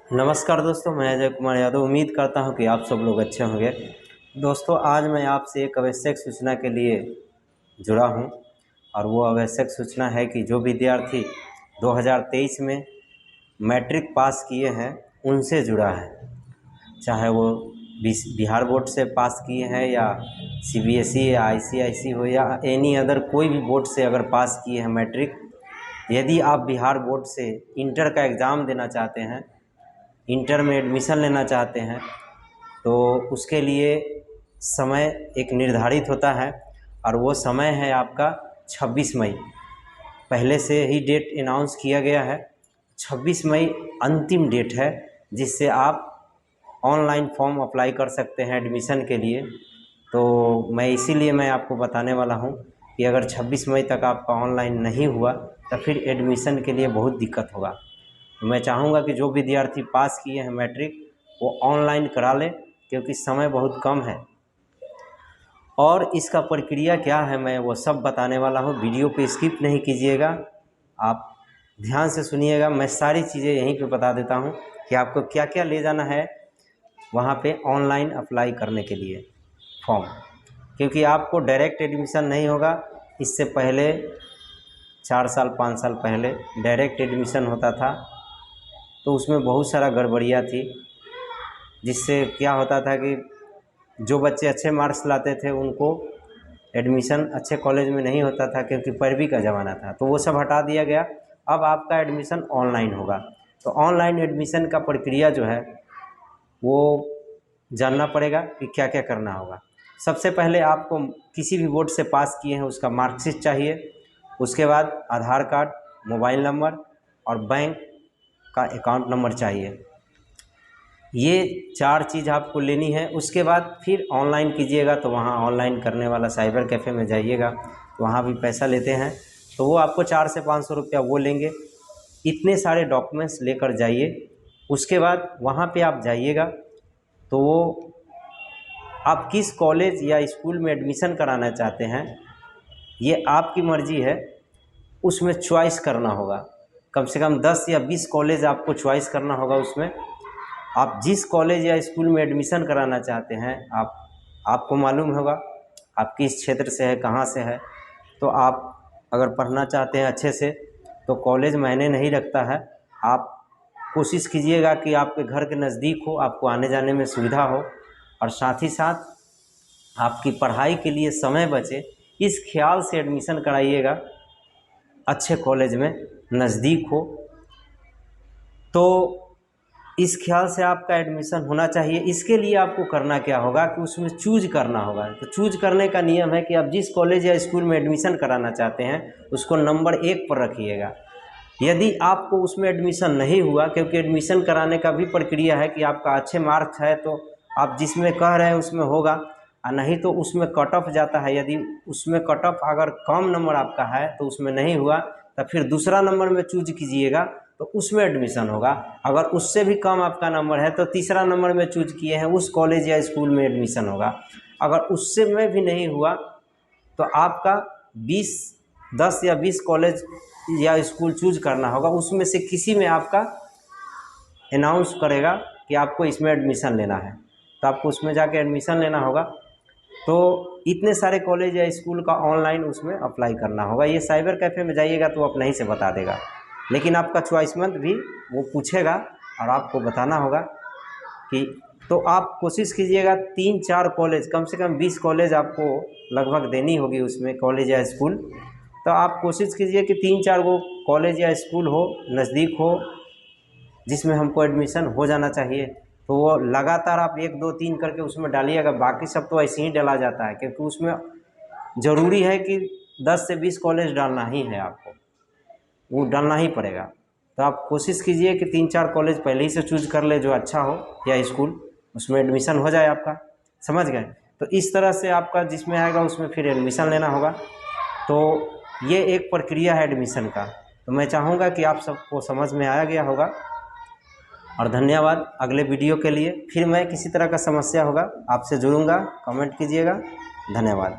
नमस्कार दोस्तों, मैं अजय कुमार यादव उम्मीद करता हूं कि आप सब लोग अच्छे होंगे। दोस्तों, आज मैं आपसे एक आवश्यक सूचना के लिए जुड़ा हूं और वो आवश्यक सूचना है कि जो विद्यार्थी 2023 में मैट्रिक पास किए हैं उनसे जुड़ा है। चाहे वो बिहार बोर्ड से पास किए हैं या सीबीएसई या आईसीआईसी हो या एनी अदर कोई भी बोर्ड से अगर पास किए हैं मैट्रिक। यदि आप बिहार बोर्ड से इंटर का एग्ज़ाम देना चाहते हैं, इंटर में एडमिशन लेना चाहते हैं, तो उसके लिए समय एक निर्धारित होता है और वो समय है आपका 26 मई। पहले से ही डेट अनाउंस किया गया है। 26 मई अंतिम डेट है जिससे आप ऑनलाइन फॉर्म अप्लाई कर सकते हैं एडमिशन के लिए। तो इसीलिए मैं आपको बताने वाला हूँ कि अगर 26 मई तक आपका ऑनलाइन नहीं हुआ तो फिर एडमिशन के लिए बहुत दिक्कत होगा। तो मैं चाहूँगा कि जो विद्यार्थी पास किए हैं मैट्रिक वो ऑनलाइन करा लें, क्योंकि समय बहुत कम है। और इसका प्रक्रिया क्या है मैं वो सब बताने वाला हूँ। वीडियो पे स्किप नहीं कीजिएगा, आप ध्यान से सुनिएगा। मैं सारी चीज़ें यहीं पे बता देता हूँ कि आपको क्या क्या ले जाना है वहाँ पे ऑनलाइन अप्लाई करने के लिए फॉर्म, क्योंकि आपको डायरेक्ट एडमिशन नहीं होगा। इससे पहले 4 साल 5 साल पहले डायरेक्ट एडमिशन होता था, तो उसमें बहुत सारा गड़बड़ियाँ थी, जिससे क्या होता था कि जो बच्चे अच्छे मार्क्स लाते थे उनको एडमिशन अच्छे कॉलेज में नहीं होता था, क्योंकि पैरवी का ज़माना था। तो वो सब हटा दिया गया। अब आपका एडमिशन ऑनलाइन होगा। तो ऑनलाइन एडमिशन का प्रक्रिया जो है वो जानना पड़ेगा कि क्या क्या करना होगा। सबसे पहले आपको किसी भी बोर्ड से पास किए हैं उसका मार्कशीट चाहिए। उसके बाद आधार कार्ड, मोबाइल नंबर और बैंक का अकाउंट नंबर चाहिए। ये 4 चीज़ आपको लेनी है। उसके बाद फिर ऑनलाइन कीजिएगा, तो वहाँ ऑनलाइन करने वाला साइबर कैफ़े में जाइएगा, तो वहाँ भी पैसा लेते हैं। तो वो आपको 400 से 500 रुपया वो लेंगे। इतने सारे डॉक्यूमेंट्स लेकर जाइए। उसके बाद वहाँ पे आप जाइएगा तो वो आप किस कॉलेज या स्कूल में एडमिशन कराना चाहते हैं ये आपकी मर्ज़ी है, उसमें चॉइस करना होगा। कम से कम 10 या 20 कॉलेज आपको चॉइस करना होगा। उसमें आप जिस कॉलेज या स्कूल में एडमिशन कराना चाहते हैं आपको मालूम होगा आप किस क्षेत्र से है, कहाँ से है। तो आप अगर पढ़ना चाहते हैं अच्छे से तो कॉलेज मायने नहीं रखता है। आप कोशिश कीजिएगा कि आपके घर के नज़दीक हो, आपको आने जाने में सुविधा हो और साथ ही साथ आपकी पढ़ाई के लिए समय बचे, इस ख्याल से एडमिशन कराइएगा। अच्छे कॉलेज में नज़दीक हो, तो इस ख्याल से आपका एडमिशन होना चाहिए। इसके लिए आपको करना क्या होगा कि उसमें चूज करना होगा। तो चूज करने का नियम है कि आप जिस कॉलेज या स्कूल में एडमिशन कराना चाहते हैं उसको नंबर 1 पर रखिएगा। यदि आपको उसमें एडमिशन नहीं हुआ, क्योंकि एडमिशन कराने का भी प्रक्रिया है कि आपका अच्छे मार्क्स है तो आप जिसमें कह रहे हैं उसमें होगा, और नहीं तो उसमें कट ऑफ जाता है। यदि उसमें कट ऑफ अगर कम नंबर आपका है तो उसमें नहीं हुआ तो फिर दूसरा नंबर में चूज कीजिएगा, तो उसमें एडमिशन होगा। अगर उससे भी कम आपका नंबर है तो तीसरा नंबर में चूज किए हैं उस कॉलेज या स्कूल में एडमिशन होगा। अगर उससे में भी नहीं हुआ तो आपका 10 या 20 कॉलेज या स्कूल चूज करना होगा। उसमें से किसी में आपका अनाउंस करेगा कि आपको इसमें एडमिशन लेना है, तो आपको उसमें जाके एडमिशन लेना होगा। तो इतने सारे कॉलेज या स्कूल का ऑनलाइन उसमें अप्लाई करना होगा। ये साइबर कैफ़े में जाइएगा तो अपने ही से बता देगा, लेकिन आपका चॉइसमंत भी वो पूछेगा और आपको बताना होगा कि तो आप कोशिश कीजिएगा 3-4 कॉलेज, कम से कम 20 कॉलेज आपको लगभग देनी होगी उसमें, कॉलेज या स्कूल। तो आप कोशिश कीजिए कि 3-4 गो कॉलेज या स्कूल हो, नज़दीक हो, जिसमें हमको एडमिशन हो जाना चाहिए। तो वो लगातार आप 1 2 3 करके उसमें डालिएगा। बाकी सब तो ऐसे ही डाला जाता है, क्योंकि उसमें ज़रूरी है कि 10 से 20 कॉलेज डालना ही है, आपको वो डालना ही पड़ेगा। तो आप कोशिश कीजिए कि 3-4 कॉलेज पहले ही से चूज कर ले जो अच्छा हो, या स्कूल, उसमें एडमिशन हो जाए आपका। समझ गए? तो इस तरह से आपका जिसमें आएगा उसमें फिर एडमिशन लेना होगा। तो ये एक प्रक्रिया है एडमिशन का। तो मैं चाहूँगा कि आप सबको समझ में आया गया होगा, और धन्यवाद। अगले वीडियो के लिए फिर मैं किसी तरह का समस्या होगा आपसे जुड़ूंगा, कमेंट कीजिएगा। धन्यवाद।